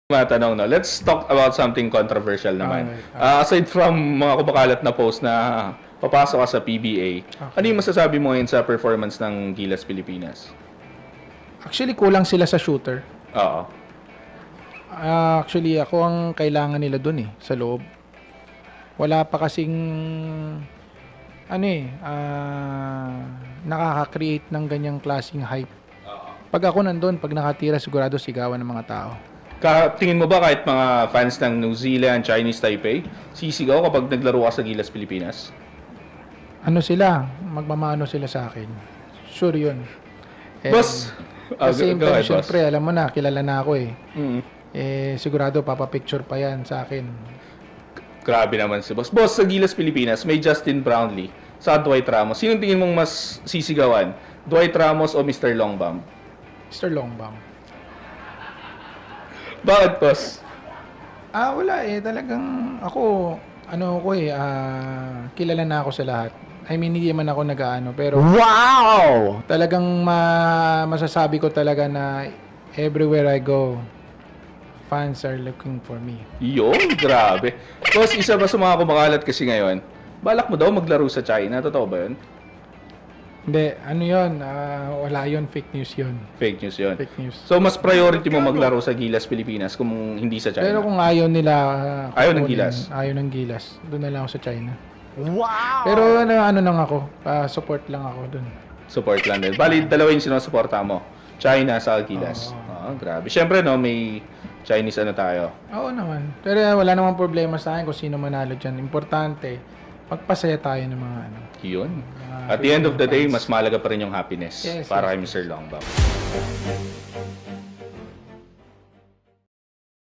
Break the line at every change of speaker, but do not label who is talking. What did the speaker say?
Matanong, no? Let's talk about something controversial naman. Aside from mga kumakalat na post na papasok ka sa PBA, ano yung masasabi mo ngayon sa performance ng Gilas Pilipinas?
Actually, kulang sila sa shooter.
Oo.
Actually, ako ang kailangan nila dun sa loob. Wala pa kasing, nakaka-create ng ganyang klaseng hype. Pag ako nandun, pag nakatira, sigurado sigawan ng mga tao.
Tingin mo ba kahit mga fans ng New Zealand, Chinese Taipei, sisigaw kapag naglaro ka sa Gilas Pilipinas?
Ano sila? Magmamano sila sa akin. Sure yun.
Boss!
At the same
go
time,
ahead, boss.
syempre, alam mo na, kilala na ako
Mm.
sigurado, papapicture pa yan sa akin.
Grabe naman si boss. Boss, sa Gilas Pilipinas, may Justin Brownlee sa Dwight Ramos. Sino tingin mong mas sisigawan? Dwight Ramos o Mr. Longbam?
Mr. Longbam.
Bakit, boss?
Wala talagang ako, kilala na ako sa lahat. I mean, hindi man ako nag-aano, pero
Wow!
talagang masasabi ko talaga na everywhere I go, fans are looking for me.
Yun, grabe. Boss, isa ba sa mga kumakalat kasi ngayon, balak mo daw maglaro sa China? Totoo ba yun?
Hindi, wala yun, fake news yun.
Fake news yun.
Fake news.
So, mas priority mo maglaro sa Gilas Pilipinas kung hindi sa China?
Pero kung ayaw nila,
Ayaw ng
kukunin,
Gilas?
Ayaw ng Gilas. Doon na lang ako sa China.
Wow!
Pero ano lang ako, support lang ako doon.
Support lang din. Bali, dalawa yung sinusuporta mo. China sa Gilas. Grabe. Siyempre, no, may Chinese tayo.
Oo naman. Pero wala namang problema sa akin kung sino manalo dyan. Importante, magpasaya tayo ng mga
Yun. At the end of the day, mas mahalaga pa rin yung happiness
Yes,
para
yes,
kay Mr. Longbam.